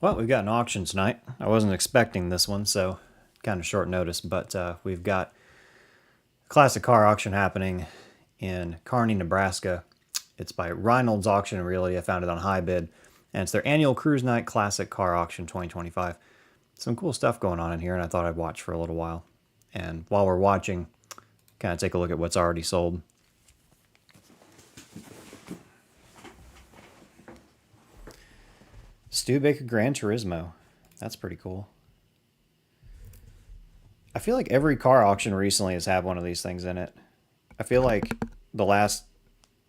Well, we've got an auction tonight. I wasn't expecting this one, so kind of short notice, but we've got a classic car auction happening in Kearney, Nebraska. It's by Reynolds Auction and Realty. I found it on HiBid, and it's their annual Cruise Night Classic Car Auction 2025. Some cool stuff going on in here, and I thought I'd watch for a little while. And while we're watching, kind of take a look at what's already sold. Studebaker Gran Turismo. That's pretty cool. I feel like every car auction recently has had one of these things in it. I feel like the last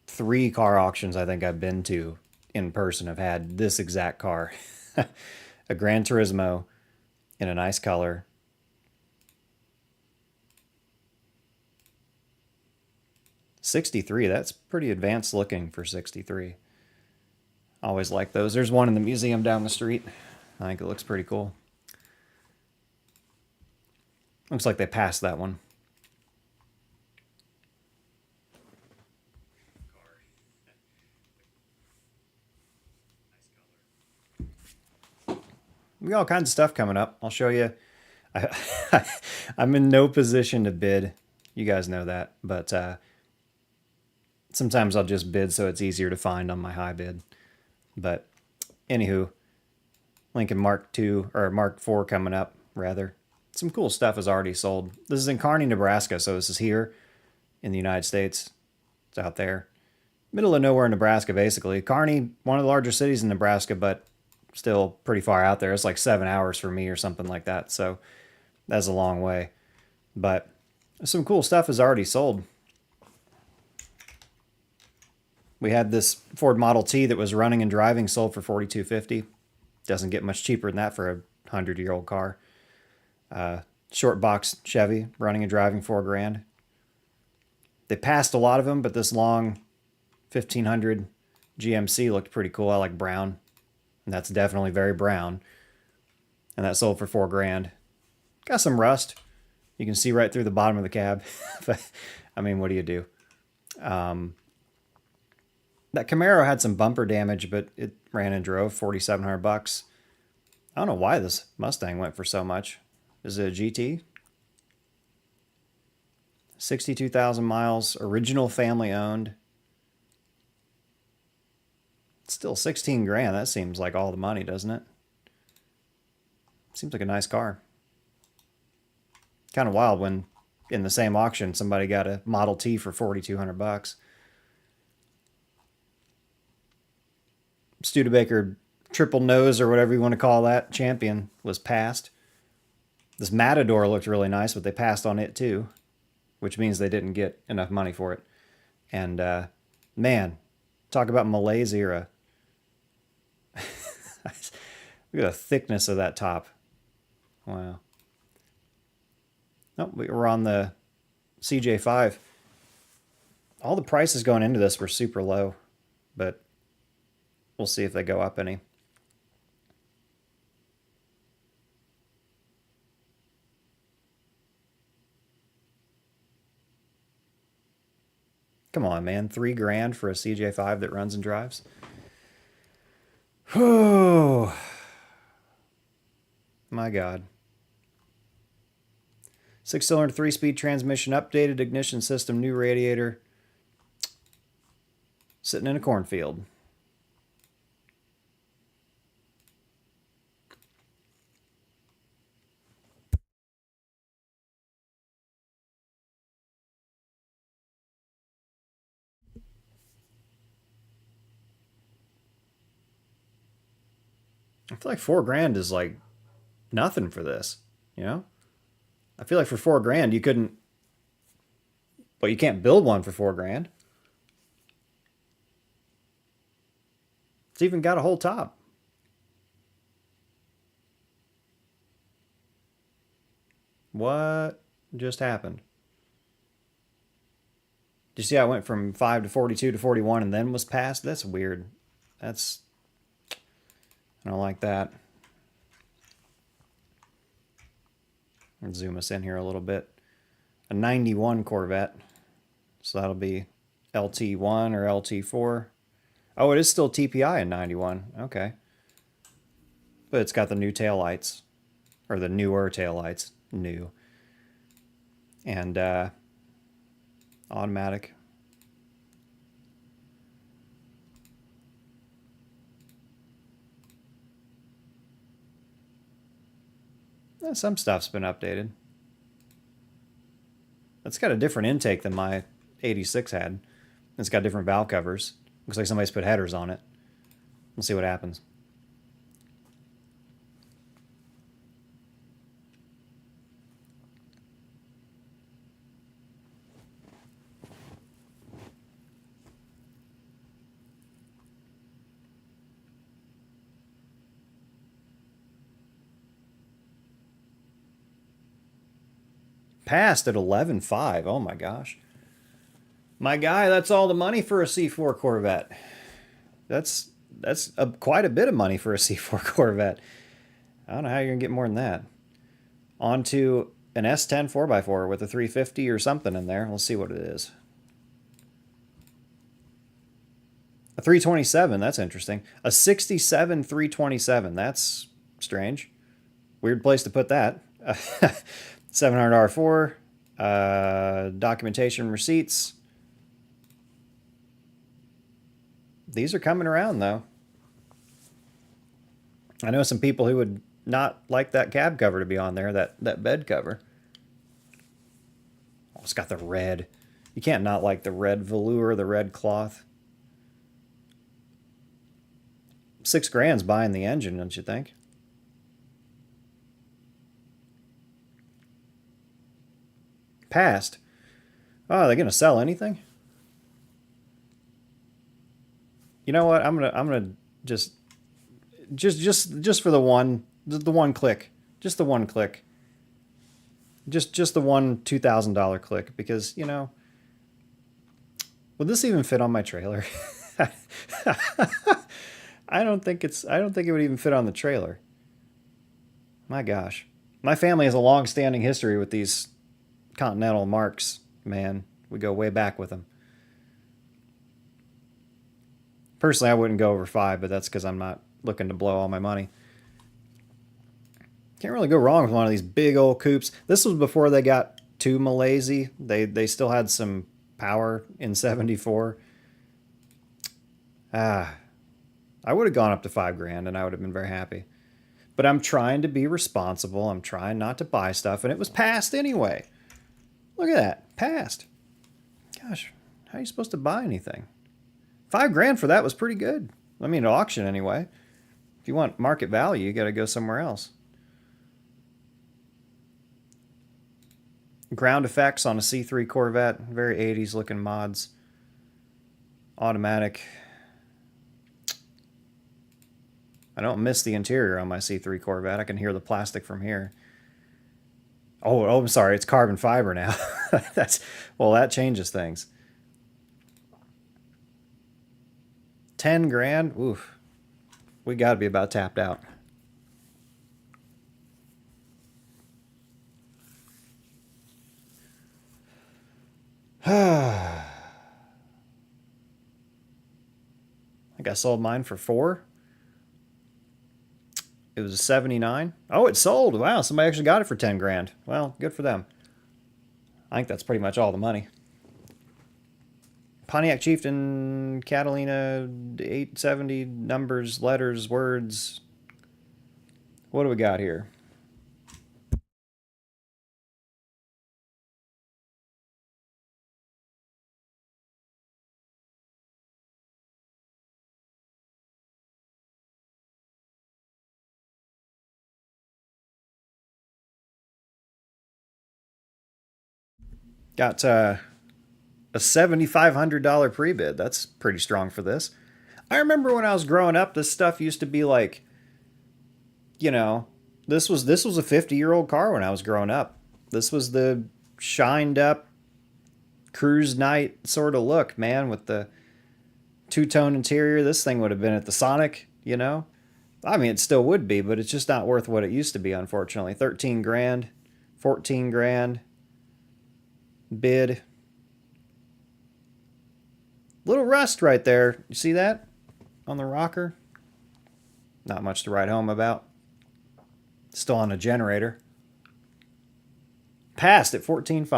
3 car auctions I think I've been to in person have had this exact car. A Gran Turismo in a nice color. '63, that's pretty advanced looking for '63. Always like those. There's one in the museum down the street. I think it looks pretty cool. Looks like they passed that one. We got all kinds of stuff coming up. I'll show you. I'm in no position to bid. You guys know that. But sometimes I'll just bid so it's easier to find on my HiBid. But anywho, Lincoln Mark II, or Mark IV coming up, rather. Some cool stuff is already sold. This is in Kearney, Nebraska, so this is here in the United States. It's out there. Middle of nowhere in Nebraska, basically. Kearney, one of the larger cities in Nebraska, but still pretty far out there. It's like 7 hours for me or something like that, so that's a long way. But some cool stuff is already sold. We had this Ford Model T that was running and driving, sold for $4,250. Doesn't get much cheaper than that for a 100-year-old car. Short box Chevy, running and driving, $4,000. They passed a lot of them, but this long 1500 GMC looked pretty cool. I like brown, and that's definitely very brown. And that sold for $4,000. Got some rust. You can see right through the bottom of the cab. But I mean, what do you do? That Camaro had some bumper damage, but it ran and drove $4,700. I don't know why this Mustang went for so much. Is it a GT? 62,000 miles, original family owned. Still $16,000. That seems like all the money, doesn't it? Seems like a nice car. Kind of wild when in the same auction somebody got a Model T for $4,200. Studebaker triple nose, or whatever you want to call that, champion, was passed. This Matador looked really nice, but they passed on it too, which means they didn't get enough money for it. And man, talk about malaise era. Look at the thickness of that top. Wow. Oh, we were on the CJ5. All the prices going into this were super low, but we'll see if they go up any. Come on, man. $3,000 for a CJ5 that runs and drives. Oh, my God. 6-cylinder, 3-speed transmission, updated ignition system, new radiator. Sitting in a cornfield. I feel like $4,000 is like nothing for this, you know? I feel like for $4,000 you couldn't, well, you can't build one for $4,000. It's even got a whole top. What just happened? Did you see how it went from 5 to 42 to 41 and then was passed? That's weird. That's, I don't like that. Let's zoom us in here a little bit. A 91 Corvette. So that'll be LT1 or LT4. Oh, it is still TPI in 91. Okay. but it's got the new tail lights, or the newer tail lights, new, and automatic. Some stuff's been updated. It's got a different intake than my 86 had. It's got different valve covers. Looks like somebody's put headers on it. We'll see what happens. Passed at 11.5. Oh my gosh. My guy, that's all the money for a C4 Corvette. That's quite a bit of money for a C4 Corvette. I don't know how you're going to get more than that. On to an S10 4x4 with a 350 or something in there. We'll see what it is. A 327, that's interesting. A 67 327, that's strange. Weird place to put that. $700 R4, documentation receipts. These are coming around, though. I know some people who would not like that cab cover to be on there, that bed cover. Oh, it's got the red. You can't not like the red velour, the red cloth. $6,000's buying the engine, don't you think? Passed. Oh, are they gonna sell anything? You know what? I'm gonna just for the one click, just the one click, just the one $2,000 click, because you know, would this even fit on my trailer? I don't think it would even fit on the trailer. My gosh, my family has a long-standing history with these Continental marks. Man, we go way back with them. Personally, I wouldn't go over 5, but that's because I'm not looking to blow all my money. Can't really go wrong with one of these big old coupes. This was before they got too Malaysia. They still had some power in 74. I would have gone up to $5,000 and I would have been very happy. But I'm trying to be responsible. I'm trying not to buy stuff, and it was passed anyway. Look at that, passed. Gosh, how are you supposed to buy anything? $5,000 for that was pretty good. I mean, at auction anyway. If you want market value, you got to go somewhere else. Ground effects on a C3 Corvette, very 80s looking mods. Automatic. I don't miss the interior on my C3 Corvette. I can hear the plastic from here. Oh, I'm sorry, it's carbon fiber now. Well, that changes things. $10,000. Oof. We got to be about tapped out. I think I sold mine for $4,000. It was a 79. Oh, it sold. Wow, somebody actually got it for $10,000. Well, good for them. I think that's pretty much all the money. Pontiac Chieftain, Catalina, 870, numbers, letters, words. What do we got here? Got a $7,500 pre-bid. That's pretty strong for this. I remember when I was growing up, this stuff used to be like, you know, this was a 50-year-old car when I was growing up. This was the shined up cruise night sort of look, man, with the two-tone interior. This thing would have been at the Sonic, you know. I mean, it still would be, but it's just not worth what it used to be, unfortunately. $13,000, $14,000 bid. Little rust right there. You see that on the rocker? Not much to write home about. Still on a generator. Passed at 14.5.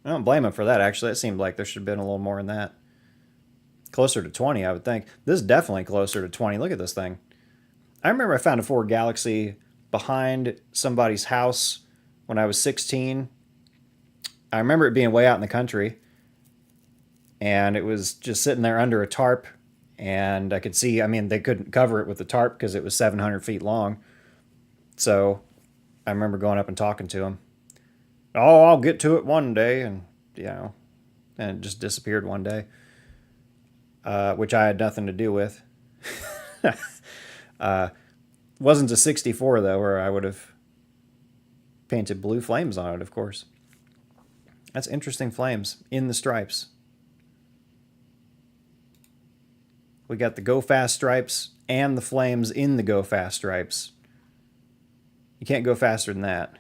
I don't blame him for that, actually. It seemed like there should have been a little more than that. Closer to 20, I would think. This is definitely closer to 20. Look at this thing. I remember I found a Ford Galaxy behind somebody's house when I was 16. I remember it being way out in the country. And it was just sitting there under a tarp. And I could see, I mean, they couldn't cover it with the tarp because it was 700 feet long. So I remember going up and talking to him. Oh, I'll get to it one day. And, you know, and it just disappeared one day, which I had nothing to do with. Wasn't a 64, though, or I would have painted blue flames on it, of course. That's interesting flames in the stripes. We got the Go Fast stripes and the flames in the Go Fast stripes. You can't go faster than that.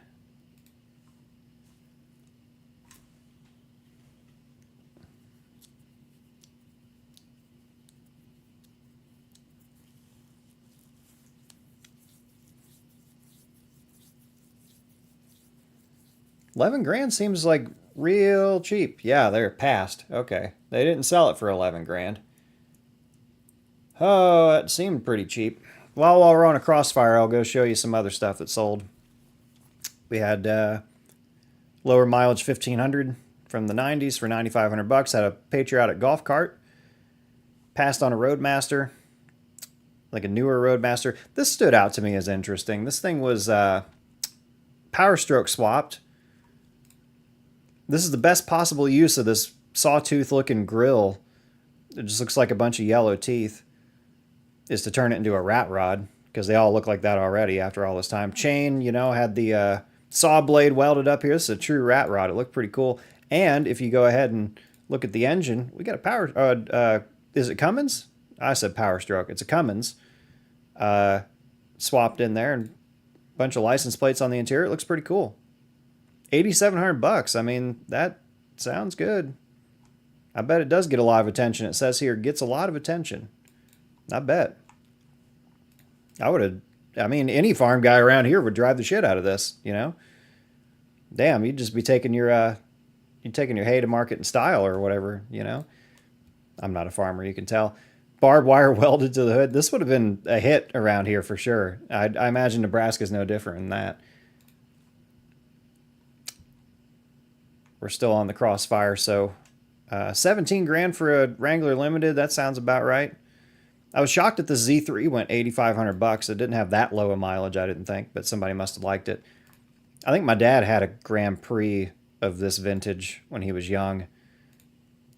$11,000 seems like real cheap. Yeah, they're passed. Okay. They didn't sell it for $11,000. Oh, that seemed pretty cheap. Well, while we're on a crossfire, I'll go show you some other stuff that sold. We had lower mileage 1500 from the 90s for $9,500. Had a patriotic golf cart. Passed on a Roadmaster, like a newer Roadmaster. This stood out to me as interesting. This thing was power stroke swapped. This is the best possible use of this sawtooth looking grill. It just looks like a bunch of yellow teeth. Is to turn it into a rat rod, because they all look like that already after all this time. Chain, you know, had the saw blade welded up here. This is a true rat rod. It looked pretty cool. And if you go ahead and look at the engine, we got a power... is it Cummins? I said Power Stroke. It's a Cummins. Swapped in there, and a bunch of license plates on the interior. It looks pretty cool. $8,700. I mean, that sounds good. I bet it does get a lot of attention. It says here, gets a lot of attention. I bet. I would have, I mean, any farm guy around here would drive the shit out of this, you know? Damn, you'd just be taking your hay to market in style or whatever, you know? I'm not a farmer, you can tell. Barbed wire welded to the hood. This would have been a hit around here for sure. I imagine Nebraska's no different than that. We're still on the crossfire, so $17,000 for a Wrangler Limited. That sounds about right. I was shocked that the Z3 went $8,500. It didn't have that low a mileage, I didn't think, but somebody must have liked it. I think my dad had a Grand Prix of this vintage when he was young.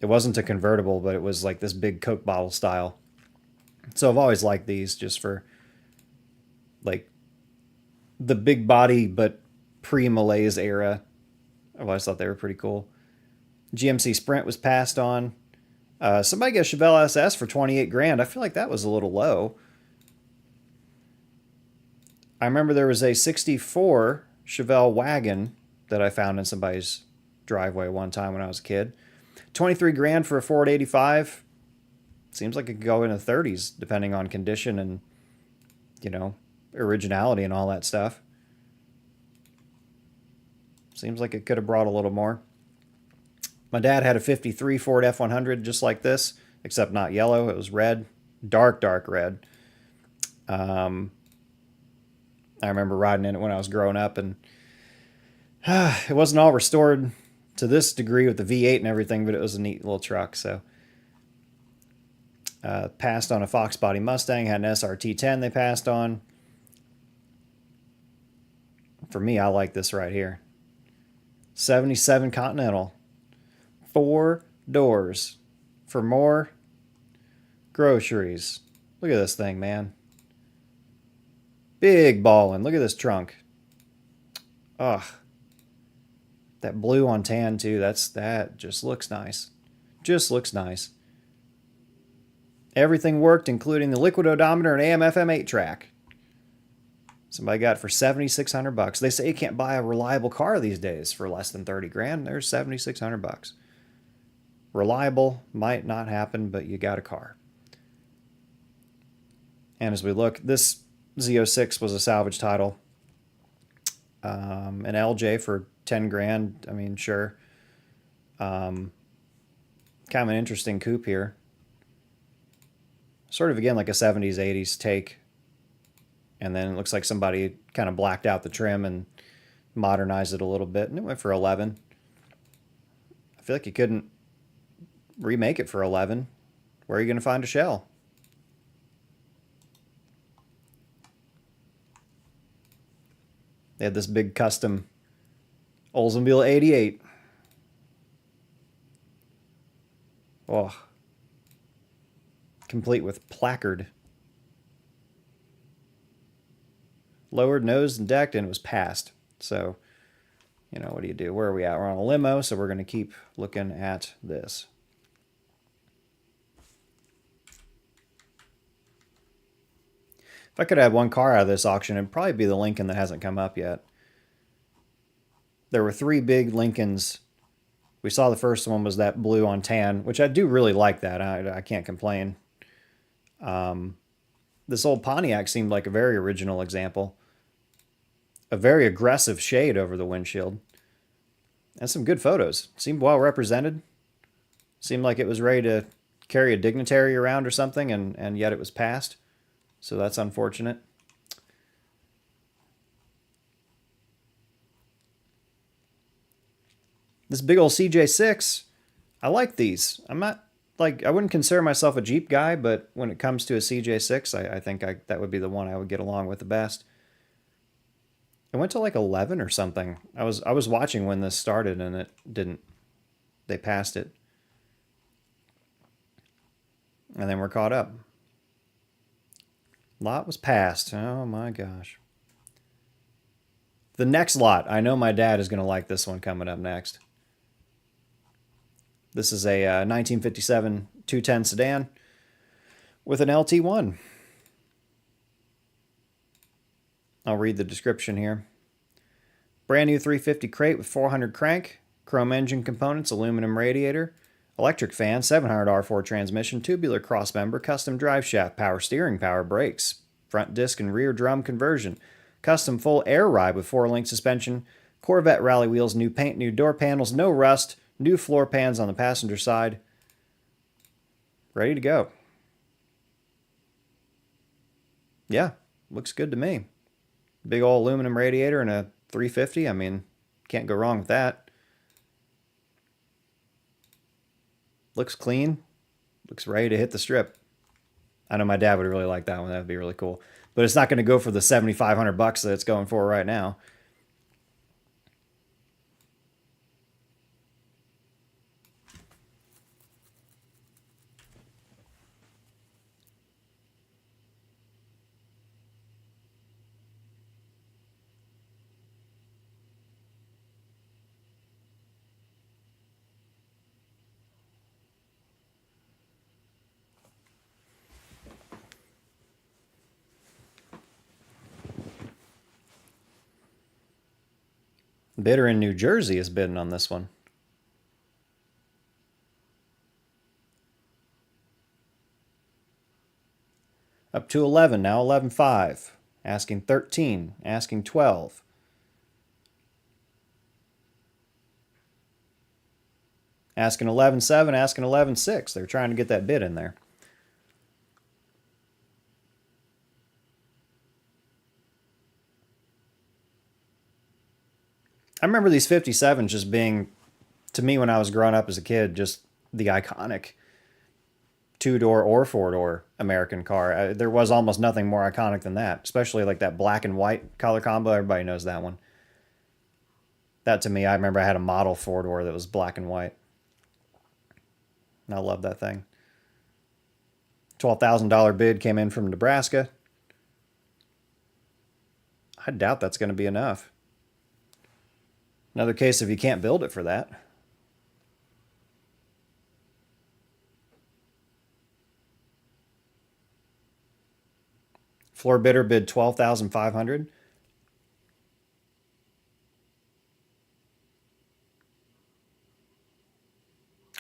It wasn't a convertible, but it was like this big Coke bottle style. So I've always liked these just for like the big body, but pre-Malaise era. I've always thought they were pretty cool. GMC Sprint was passed on. Somebody got a Chevelle SS for $28,000. I feel like that was a little low. I remember there was a 64 Chevelle wagon that I found in somebody's driveway one time when I was a kid. $23,000 for a Ford 85. Seems like it could go in the 30s depending on condition and, you know, originality and all that stuff. Seems like it could have brought a little more. My dad had a 53 Ford F100 just like this, except not yellow. It was red, dark red. I remember riding in it when I was growing up, and it wasn't all restored to this degree with the V8 and everything, but it was a neat little truck. So passed on a Fox body Mustang, had an SRT10 they passed on. For me, I like this right here. 77 Continental. 4 doors for more groceries. Look at this thing, man. Big ballin'. Look at this trunk. Ugh. That blue on tan too. That just looks nice. Just looks nice. Everything worked, including the liquid odometer and AM/FM 8-track. Somebody got it for $7,600. They say you can't buy a reliable car these days for less than $30,000. There's $7,600. Reliable might not happen, but you got a car. And as we look, this Z06 was a salvage title. An LJ for 10 grand. I mean, sure. Kind of an interesting coupe here. Sort of, again, like a 70s, 80s take. And then it looks like somebody kind of blacked out the trim and modernized it a little bit. And it went for 11. I feel like you couldn't remake it for 11. Where are you going to find a shell? They had this big custom Oldsmobile 88. Oh, complete with placard. Lowered, nosed, and decked, and it was passed. So, you know, what do you do? Where are we at? We're on a limo, so we're going to keep looking at this. If I could have one car out of this auction, it'd probably be the Lincoln that hasn't come up yet. There were 3 big Lincolns. We saw the first one was that blue on tan, which I do really like that. I can't complain. This old Pontiac seemed like a very original example. A very aggressive shade over the windshield. And some good photos. Seemed well represented. Seemed like it was ready to carry a dignitary around or something, and yet it was passed. So that's unfortunate. This big old CJ6, I like these. I'm not, like, I wouldn't consider myself a Jeep guy, but when it comes to a CJ6, I think that would be the one I would get along with the best. It went to like 11 or something. I was watching when this started, and it didn't. They passed it. And then we're caught up. Lot was passed. Oh my gosh. The next lot, I know my dad is going to like this one coming up next. This is a 1957 210 sedan with an LT1. I'll read the description here. Brand new 350 crate with 400 crank, chrome engine components, aluminum radiator, electric fan, 700 R4 transmission, tubular crossmember, custom drive shaft, power steering, power brakes, front disc and rear drum conversion, custom full air ride with 4-link suspension, Corvette rally wheels, new paint, new door panels, no rust, new floor pans on the passenger side. Ready to go. Yeah, looks good to me. Big old aluminum radiator and a 350. I mean, can't go wrong with that. Looks clean. Looks ready to hit the strip. I know my dad would really like that one. That would be really cool. But it's not going to go for the $7,500 that it's going for right now. Bidder in New Jersey is bidding on this one. Up to 11, now 11.5. Asking 13, asking 12. Asking 11.7, asking 11.6. They're trying to get that bid in there. I remember these 57s just being, to me when I was growing up as a kid, just the iconic 2-door or 4-door American car. There was almost nothing more iconic than that, especially like that black and white color combo. Everybody knows that one. That to me, I remember I had a model 4-door that was black and white. And I love that thing. $12,000 bid came in from Nebraska. I doubt that's going to be enough. Another case if you can't build it for that. Floor bidder bid $12,500.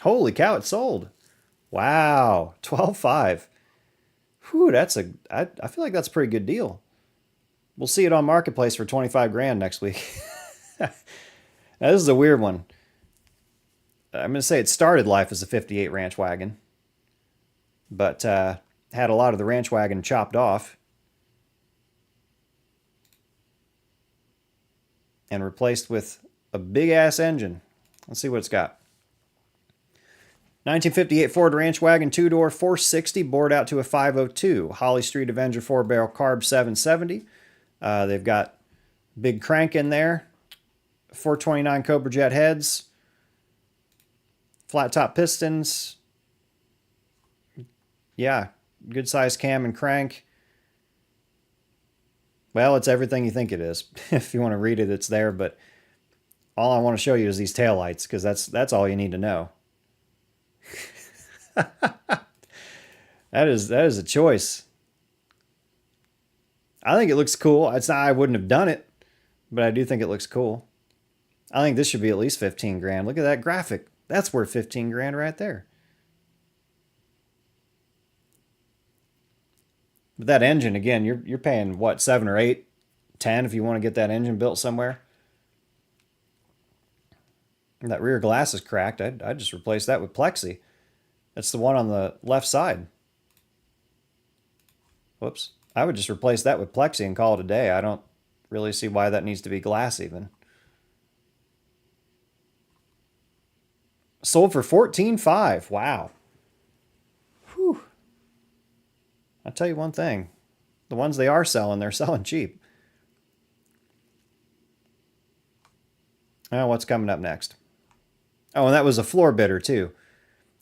Holy cow, it sold. Wow, 12.5. Whew, I feel like that's a pretty good deal. We'll see it on Marketplace for 25 grand next week. Now, this is a weird one. I'm going to say it started life as a 58 ranch wagon, but had a lot of the ranch wagon chopped off and replaced with a big-ass engine. Let's see what it's got. 1958 Ford Ranch Wagon 2-door 460, bored out to a 502. Holly Street Avenger 4-barrel carb 770. They've got big crank in there. 429 Cobra Jet heads. Flat top pistons. Yeah, good size cam and crank. Well, it's everything you think it is. If you want to read it, it's there, but all I want to show you is these taillights, because that's all you need to know. That is a choice. I think it looks cool. It's not, I wouldn't have done it, but I do think it looks cool. I think this should be at least 15 grand. Look at that graphic. That's worth 15 grand right there. But that engine, again, you're paying what, 7 or 8, 10 if you want to get that engine built somewhere. And that rear glass is cracked. I'd just replace that with plexi. That's the one on the left side. Whoops. I would just replace that with plexi and call it a day. I don't really see why that needs to be glass even. Sold for $14,500. Wow. Whew. I'll tell you one thing. The ones they are selling, they're selling cheap. Oh, what's coming up next? Oh, and that was a floor bidder too.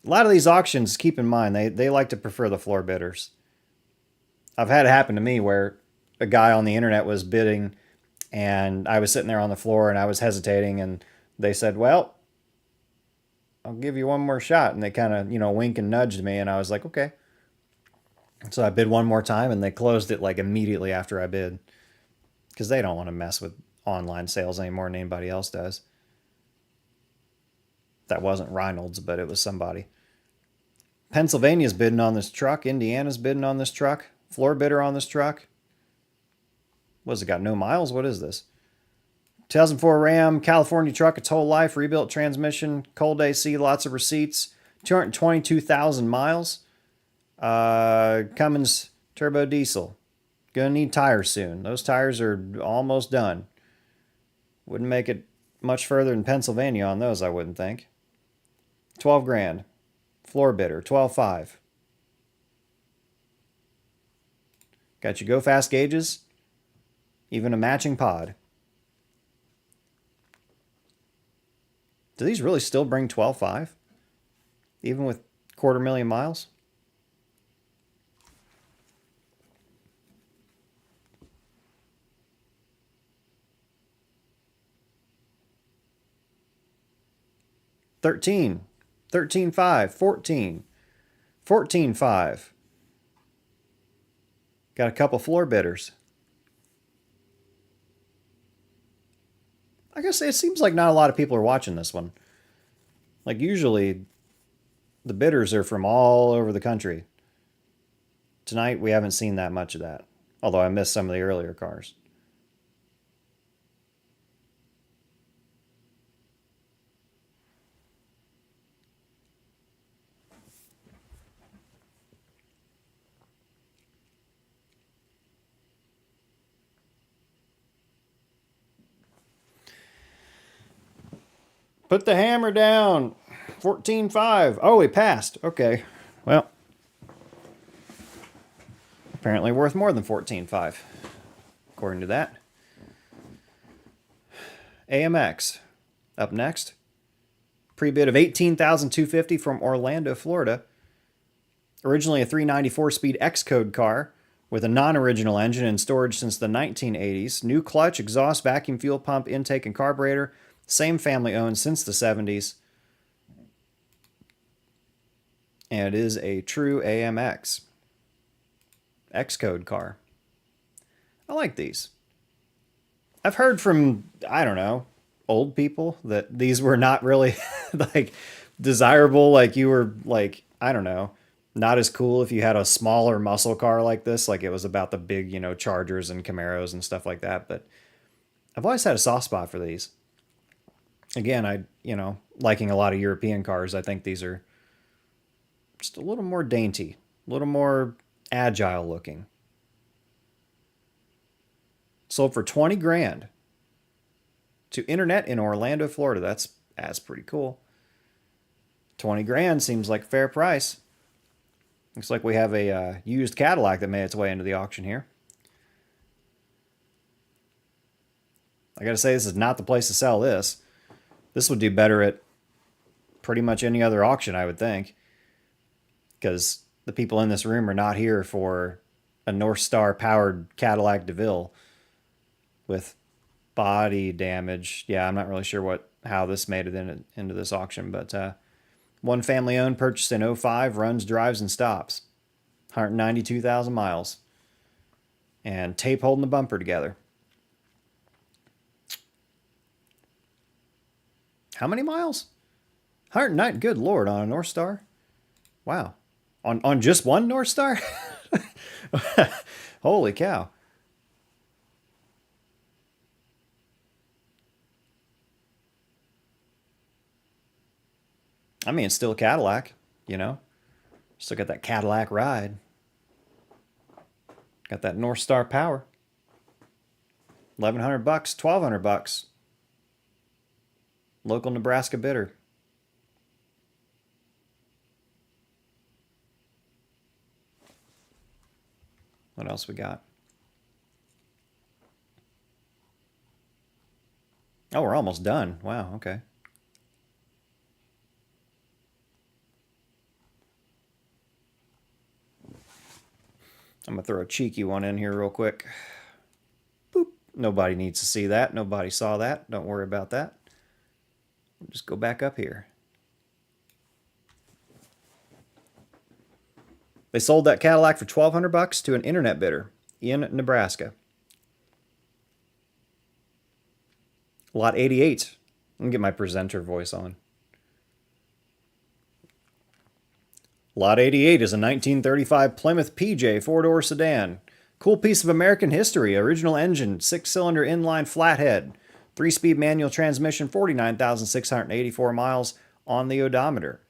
A lot of these auctions, keep in mind, they like to prefer the floor bidders. I've had it happen to me where a guy on the internet was bidding and I was sitting there on the floor and I was hesitating and they said, well, I'll give you one more shot. And they kind of, wink and nudged me and I was like, okay. So I bid one more time and they closed it like immediately after I bid, because they don't want to mess with online sales any more than anybody else does. That wasn't Reynolds, but it was somebody. Pennsylvania's bidding on this truck. Indiana's bidding on this truck. Floor bidder on this truck. What has it got? No miles? What is this? 2004 Ram, California truck, its whole life, rebuilt transmission, cold AC, lots of receipts, 222,000 miles. Cummins turbo diesel. Gonna need tires soon. Those tires are almost done. Wouldn't make it much further than Pennsylvania on those, I wouldn't think. 12 grand. Floor bidder, 12,500. Got your go fast gauges. Even a matching pod. Do these really still bring 12,500? Even with 250,000 miles? $13,500, $14,500, $14,500. Got a couple floor bidders. I guess it seems like not a lot of people are watching this one. Like usually the bidders are from all over the country. Tonight we haven't seen that much of that. Although I missed some of the earlier cars. Put the hammer down. 14,500. Oh, he passed. Okay. Well, apparently worth more than 14,500, according to that. AMX. Up next. Pre-bid of $18,250 from Orlando, Florida. Originally a 394-speed Xcode car with a non-original engine in storage since the 1980s. New clutch, exhaust, vacuum fuel pump, intake, and carburetor. Same family owned since the 70s. And it is a true AMX. Xcode car. I like these. I've heard from, I don't know, old people that these were not really like desirable. Like you were like, I don't know, Not as cool if you had a smaller muscle car like this, like it was about the big, Chargers and Camaros and stuff like that. But I've always had a soft spot for these. Again, liking a lot of European cars, I think these are just a little more dainty, a little more agile looking. Sold for 20 grand to Internet in Orlando, Florida. That's pretty cool. 20 grand seems like a fair price. Looks like we have a used Cadillac that made its way into the auction here. I gotta say, this is not the place to sell this. This would do better at pretty much any other auction, I would think. Because the people in this room are not here for a North Star powered Cadillac DeVille with body damage. Yeah, I'm not really sure how this made it into this auction, but one family owned, purchased in 05, runs, drives, and stops. 192,000 miles. And tape holding the bumper together. How many miles? 109. Good Lord, on a North Star? Wow. On just one North Star? Holy cow. I mean, it's still a Cadillac, Still got that Cadillac ride. Got that North Star power. $1,100, $1,200. Local Nebraska bidder. What else we got? Oh, we're almost done. Wow, okay. I'm going to throw a cheeky one in here real quick. Boop. Nobody needs to see that. Nobody saw that. Don't worry about that. We'll just go back up here. They sold that Cadillac for $1,200 to an internet bidder in Nebraska. Lot 88. Let me get my presenter voice on. Lot 88 is a 1935 Plymouth PJ four-door sedan. Cool piece of American history. Original engine, 6-cylinder inline flathead. 3-speed manual transmission, 49,684 miles on the odometer.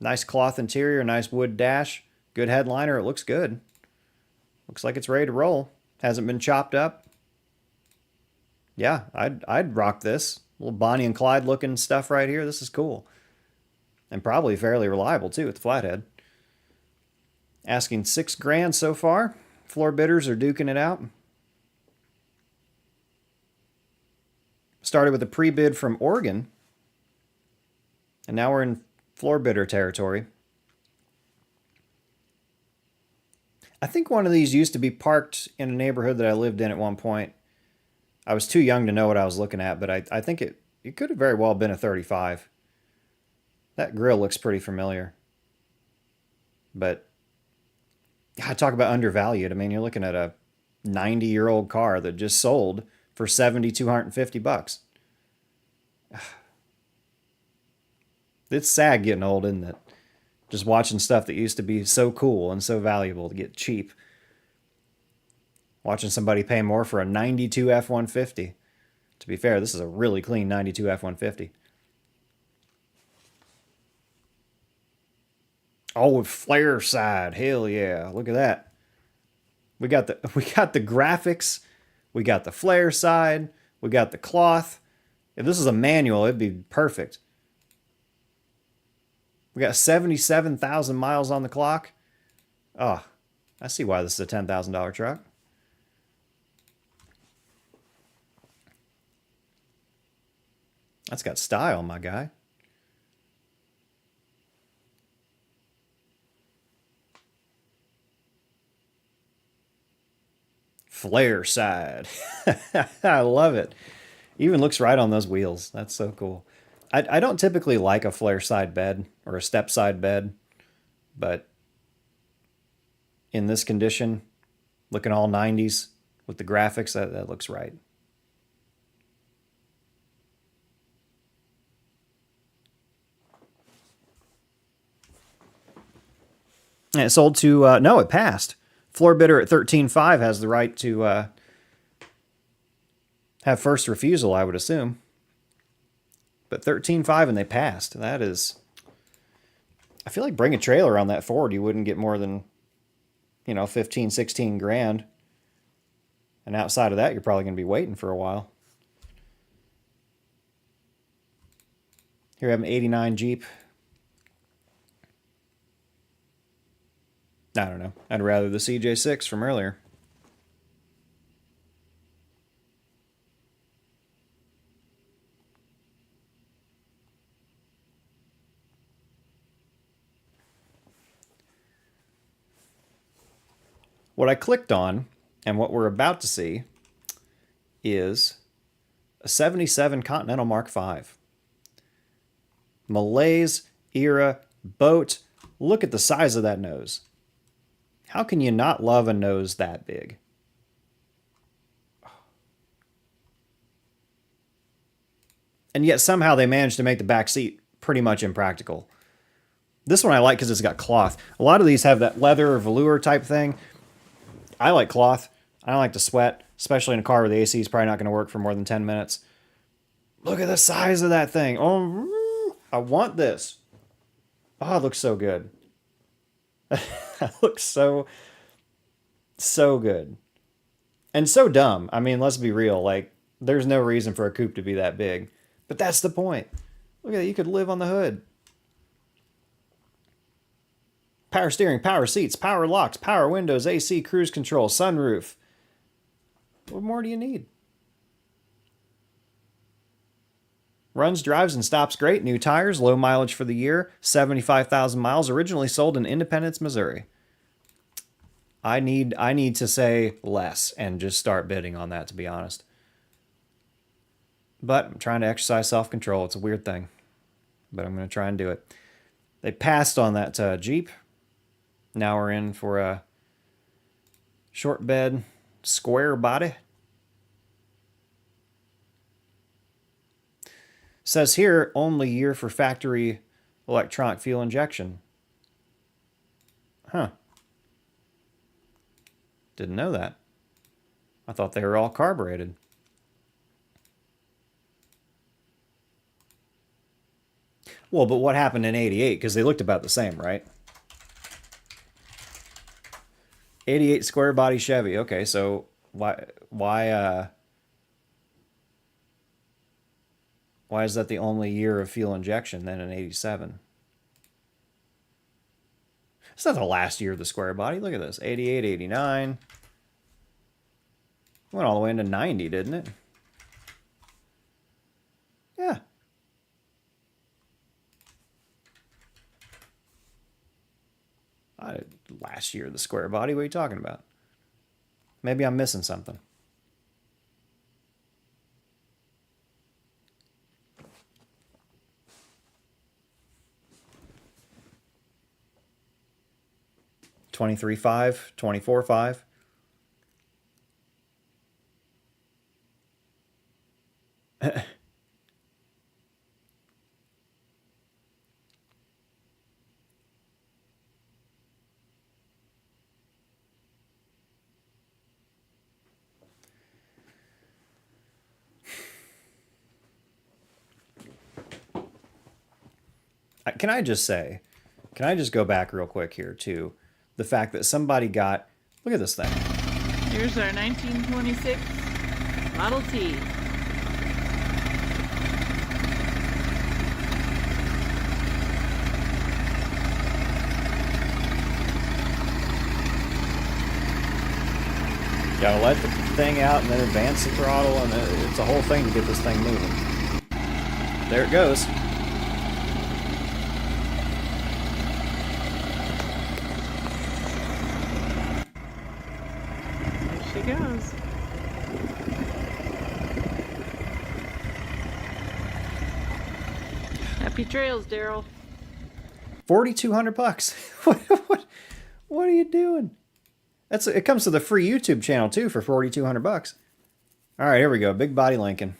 Nice cloth interior, nice wood dash. Good headliner, it looks good. Looks like it's ready to roll. Hasn't been chopped up. Yeah, I'd rock this. A little Bonnie and Clyde looking stuff right here. This is cool. And probably fairly reliable too with the flathead. Asking $6 grand so far. Floor bidders are duking it out. Started with a pre-bid from Oregon. And now we're in floor bidder territory. I think one of these used to be parked in a neighborhood that I lived in at one point. I was too young to know what I was looking at, but I think it could have very well been a 35. That grill looks pretty familiar. But I talk about undervalued. I mean, you're looking at a 90-year-old car that just sold for $7,250. It's sad getting old, isn't it? Just watching stuff that used to be so cool and so valuable to get cheap. Watching somebody pay more for a 92 F-150. To be fair, this is a really clean 92 F-150. Oh, with flare side. Hell yeah. Look at that. We got the graphics. We got the flare side. We got the cloth. If this is a manual, it'd be perfect. We got 77,000 miles on the clock. Oh, I see why this is a $10,000 truck. That's got style, my guy. Flare side. I love it. Even looks right on those wheels. That's so cool. I don't typically like a flare side bed or a step side bed, but in this condition, looking all 90s with the graphics, that looks right. And it sold to, no, it passed. Floor bidder at 13.5 has the right to have first refusal, I would assume. But 13.5 and they passed. That is, I feel like bring a trailer on that Ford, you wouldn't get more than, 15, 16 grand. And outside of that, you're probably going to be waiting for a while. Here we have an 89 Jeep. I don't know. I'd rather the CJ6 from earlier. What I clicked on and what we're about to see is a 77 Continental Mark V. Malaise era boat. Look at the size of that nose. How can you not love a nose that big? And yet somehow they managed to make the back seat pretty much impractical. This one I like because it's got cloth. A lot of these have that leather or velour type thing. I like cloth. I don't like to sweat, especially in a car where the AC is probably not going to work for more than 10 minutes. Look at the size of that thing. Oh, I want this. Oh, it looks so good. It looks so good. And so dumb. I mean, let's be real. Like, there's no reason for a coupe to be that big. But that's the point. Look at that. You could live on the hood. Power steering, power seats, power locks, power windows, AC, cruise control, sunroof. What more do you need? Runs, drives, and stops great. New tires, low mileage for the year, 75,000 miles. Originally sold in Independence, Missouri. I need to say less and just start bidding on that, to be honest. But I'm trying to exercise self-control. It's a weird thing, but I'm going to try and do it. They passed on that Jeep. Now we're in for a short bed, square body. Says here, only year for factory electronic fuel injection. Huh. Didn't know that. I thought they were all carbureted. Well, but what happened in 88? Because they looked about the same, right? 88 square body Chevy. Okay, so why is that the only year of fuel injection then in 87? It's not the last year of the square body. Look at this. 88, 89. Went all the way into 90, didn't it? Yeah. Last year of the square body. What are you talking about? Maybe I'm missing something. $23.5, $24.5. Can I just say, can I just go back real quick here to the fact that somebody got, look at this thing. Here's our 1926 Model T. Gotta let the thing out and then advance the throttle, and it's a whole thing to get this thing moving. There it goes. There she goes. Happy trails, Daryl. $4,200. What are you doing? It comes to the free YouTube channel too for $4,200. All right, here we go. Big body Lincoln.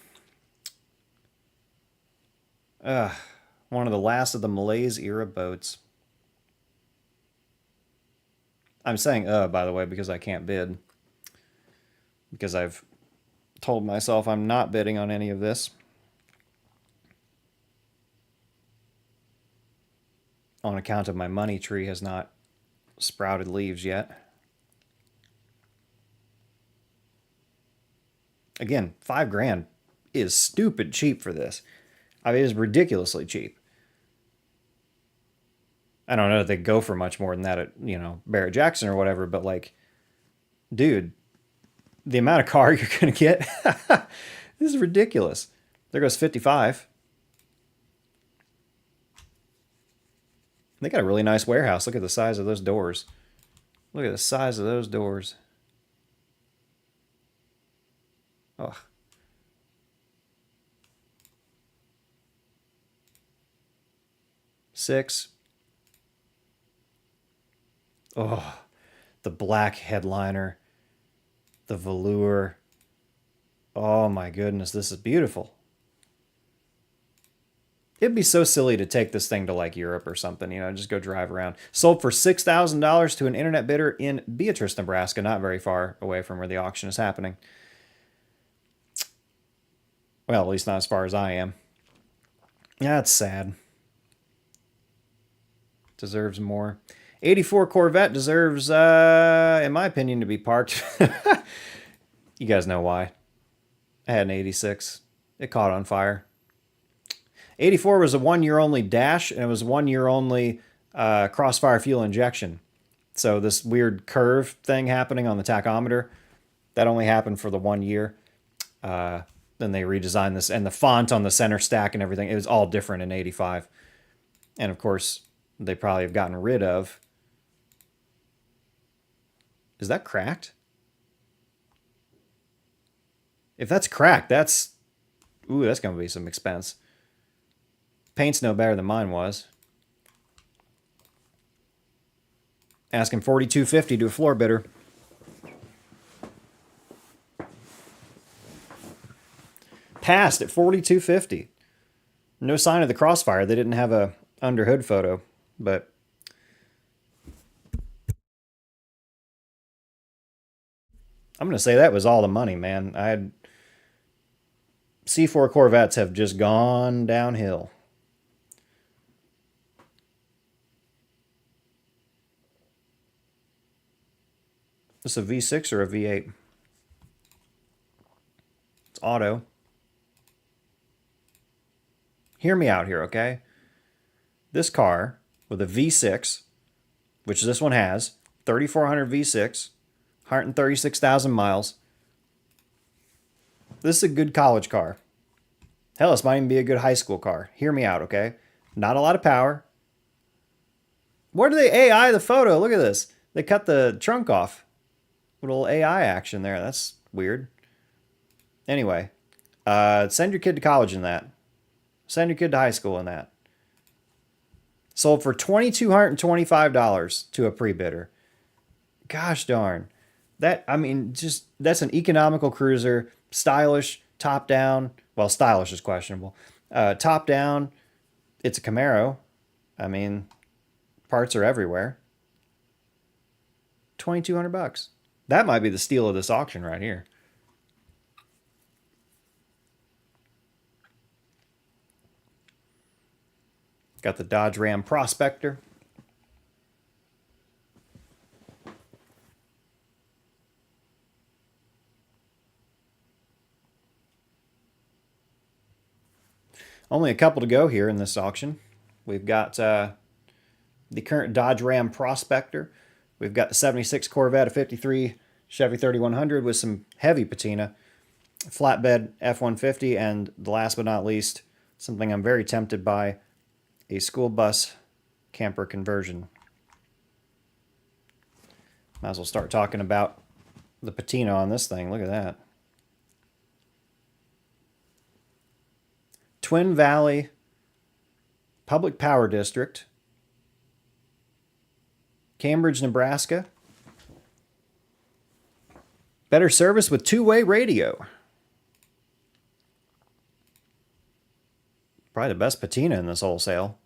One of the last of the Malaise era boats. I'm saying by the way, because I can't bid. Because I've told myself I'm not bidding on any of this. On account of my money tree has not sprouted leaves yet. Again, $5,000 is stupid cheap for this. I mean, it is ridiculously cheap. I don't know if they go for much more than that at, you know, Barrett Jackson or whatever, but like, dude, the amount of car you're going to get, this is ridiculous. There goes 55. They got a really nice warehouse. Look at the size of those doors. Look at the size of those doors. Oh. $6. Oh, the black headliner, the velour. Oh my goodness, this is beautiful. It'd be so silly to take this thing to like Europe or something, you know, just go drive around. Sold for $6,000 to an internet bidder in Beatrice, Nebraska, not very far away from where the auction is happening. Well, at least not as far as I am. Yeah, it's sad. Deserves more. 84 Corvette deserves, in my opinion, to be parked. You guys know why. I had an 86. It caught on fire. 84 was a 1 year only dash, and it was 1 year only crossfire fuel injection. So this weird curve thing happening on the tachometer, that only happened for the 1 year. Then they redesigned this, and the font on the center stack and everything, it was all different in 85. And of course, they probably have gotten rid of. Is that cracked? If that's cracked, that's... Ooh, that's going to be some expense. Paint's no better than mine was. Asking $4,250 to a floor bidder. Passed at $4,250. No sign of the crossfire. They didn't have a under hood photo, but I'm going to say that was all the money, man. I had C4 Corvettes have just gone downhill. This a V6 or a V8? It's auto. Hear me out here, okay? This car with a V6, which this one has, 3,400 V6, 136,000 miles. This is a good college car. Hell, this might even be a good high school car. Hear me out, okay? Not a lot of power. Where do they AI the photo? Look at this. They cut the trunk off. Little AI action there. That's weird. Anyway, send your kid to college in that. Send your kid to high school in that. Sold for $2,225 to a pre-bidder. Gosh darn. That, I mean, just, that's an economical cruiser. Stylish, top down. Well, stylish is questionable. Top down. It's a Camaro. I mean, parts are everywhere. $2,200. That might be the steal of this auction right here. Got the Dodge Ram Prospector. Only a couple to go here in this auction. We've got the current Dodge Ram Prospector. We've got the 76 Corvette, a 53 Chevy 3100 with some heavy patina, flatbed F-150, and the last but not least, something I'm very tempted by, a school bus camper conversion. Might as well start talking about the patina on this thing. Look at that. Twin Valley Public Power District, Cambridge, Nebraska. Better service with two-way radio. Probably the best patina in this wholesale.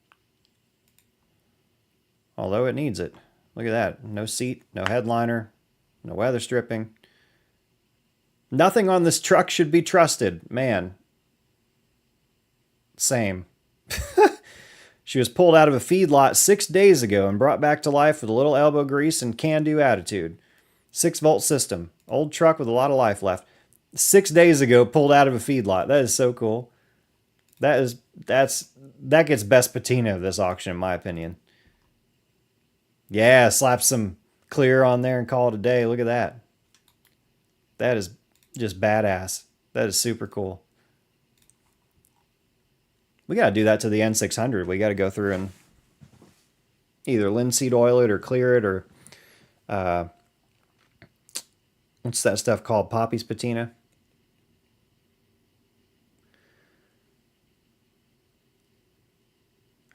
Although it needs it. Look at that. No seat, no headliner, no weather stripping. Nothing on this truck should be trusted. Man. Same. She was pulled out of a feedlot 6 days ago and brought back to life with a little elbow grease and can-do attitude. 6-volt system. Old truck with a lot of life left. 6 days ago, pulled out of a feedlot. That is so cool. That gets best patina of this auction, in my opinion. Yeah, slap some clear on there and call it a day. Look at that. That is just badass. That is super cool. We got to do that to the N600. We got to go through and either linseed oil it or clear it or what's that stuff called? Poppy's patina.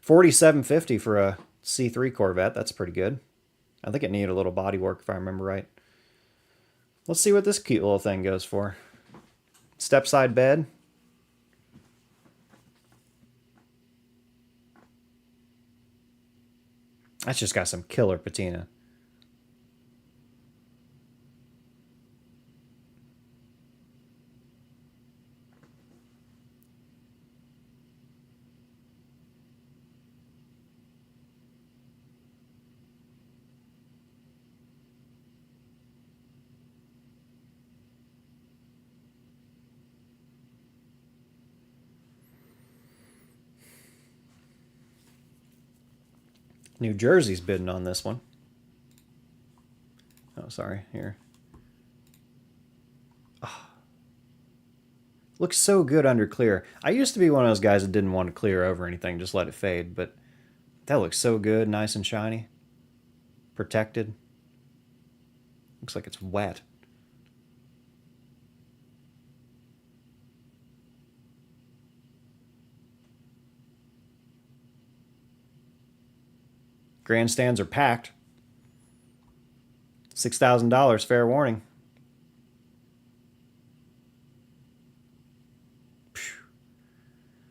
$47.50 for a C3 Corvette. That's pretty good. I think it needed a little body work if I remember right. Let's see what this cute little thing goes for. Step side bed. That's just got some killer patina. New Jersey's bidding on this one. Oh, sorry. Here. Oh. Looks so good under clear. I used to be one of those guys that didn't want to clear over anything, just let it fade, but that looks so good, nice and shiny. Protected. Looks like it's wet. Grandstands are packed. $6,000, fair warning.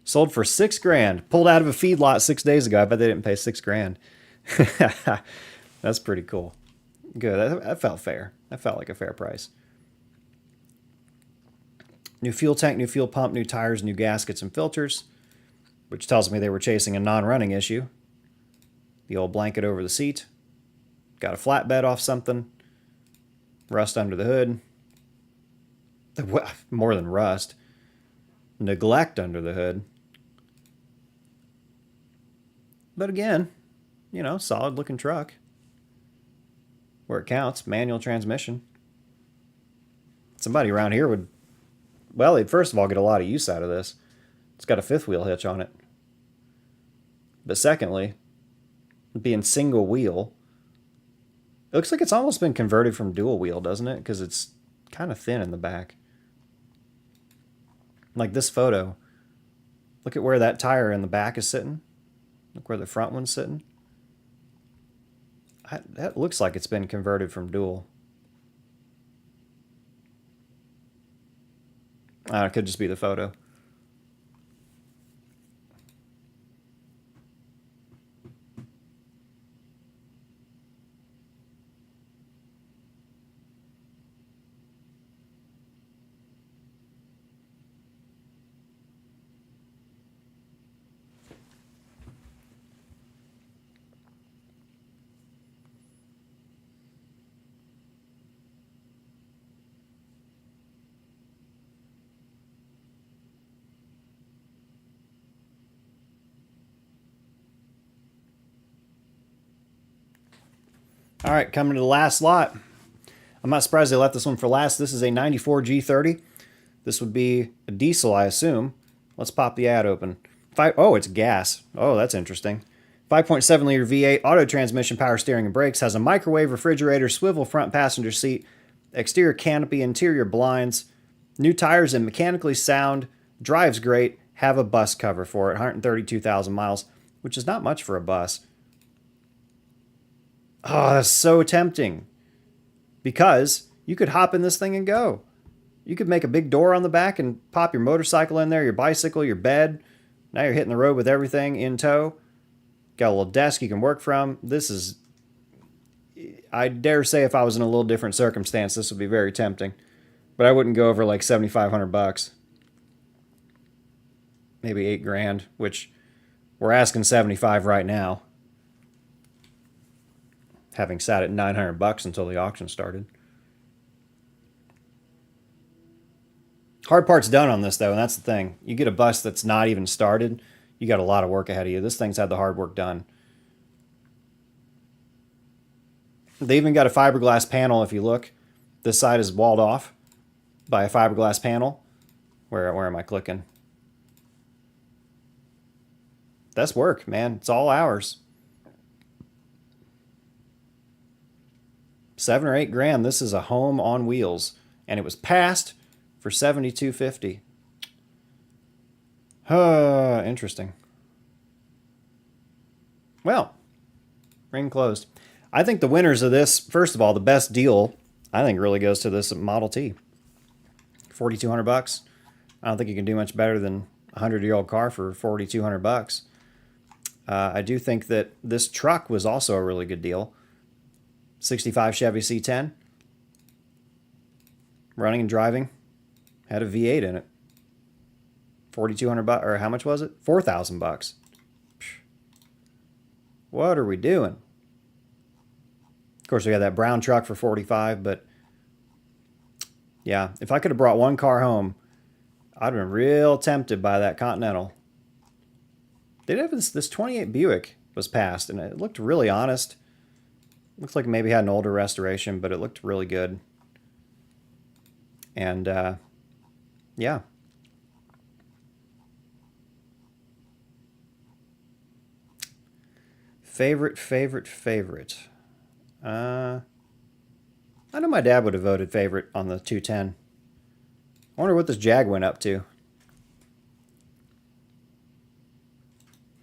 Sold for $6,000. Pulled out of a feedlot 6 days ago. I bet they didn't pay $6,000. That's pretty cool. Good. That felt fair. That felt like a fair price. New fuel tank, new fuel pump, new tires, new gaskets and filters, which tells me they were chasing a non-running issue. The old blanket over the seat. Got a flatbed off something. Rust under the hood. More than rust. Neglect under the hood. But again, you know, solid looking truck. Where it counts, manual transmission. Somebody around here would, well, they'd first of all get a lot of use out of this. It's got a 5th wheel hitch on it. But secondly, being single wheel, it looks like it's almost been converted from dual wheel, doesn't it? Because it's kind of thin in the back. Like this photo. Look at where that tire in the back is sitting. Look where the front one's sitting. That looks like it's been converted from dual. It could just be the photo. All right, coming to the last lot. I'm not surprised they left this one for last. This is a 94 G30. This would be a diesel, I assume. Let's pop the ad open. Oh, it's gas. Oh, that's interesting. 5.7 liter V8, auto transmission, power steering and brakes. Has a microwave refrigerator, swivel front passenger seat, exterior canopy, interior blinds, new tires and mechanically sound. Drives great. Have a bus cover for it. 132,000 miles, which is not much for a bus. Oh, that's so tempting. Because you could hop in this thing and go. You could make a big door on the back and pop your motorcycle in there, your bicycle, your bed. Now you're hitting the road with everything in tow. Got a little desk you can work from. This is I dare say if I was in a little different circumstance, this would be very tempting. But I wouldn't go over like $7,500. Maybe 8 grand, which we're asking 75 right now. Having sat at $900 until the auction started. Hard part's done on this though, and that's the thing. You get a bus that's not even started, you got a lot of work ahead of you. This thing's had the hard work done. They even got a fiberglass panel. If you look, this side is walled off by a fiberglass panel. Where am I clicking? That's work, man. It's all ours. 7 or 8 grand. This is a home on wheels, and it was passed for $72.50. Interesting. Well, ring closed. I think the winners of this, first of all, the best deal, I think really goes to this Model T. $4,200. I don't think you can do much better than a 100-year-old car for $4,200. I do think that this truck was also a really good deal. 65 Chevy C10. Running and driving. Had a V8 in it. $4,200, or how much was it? $4,000. What are we doing? Of course, we got that brown truck for 45, but yeah, if I could have brought one car home, I'd have been real tempted by that Continental. They did have this 28 Buick was passed, and it looked really honest. Looks like maybe had an older restoration, but it looked really good. And yeah. Favorite. I know my dad would have voted favorite on the 210. I wonder what this Jag went up to.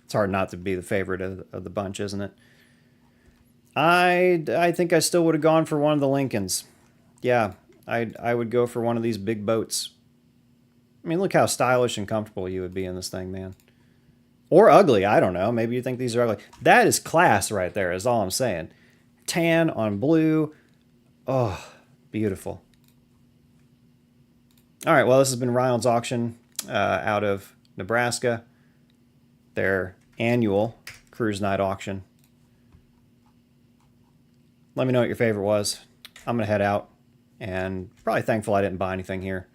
It's hard not to be the favorite of the bunch, isn't it? I think I still would have gone for one of the Lincolns. Yeah, I would go for one of these big boats. I mean, look how stylish and comfortable you would be in this thing, man. Or ugly, I don't know. Maybe you think these are ugly. That is class right there, is all I'm saying. Tan on blue. Oh, beautiful. All right, well, this has been Ryan's auction out of Nebraska. Their annual cruise night auction. Let me know what your favorite was. I'm going to head out, and probably thankful I didn't buy anything here.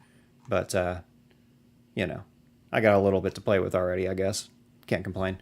But, you know, I got a little bit to play with already, I guess. Can't complain.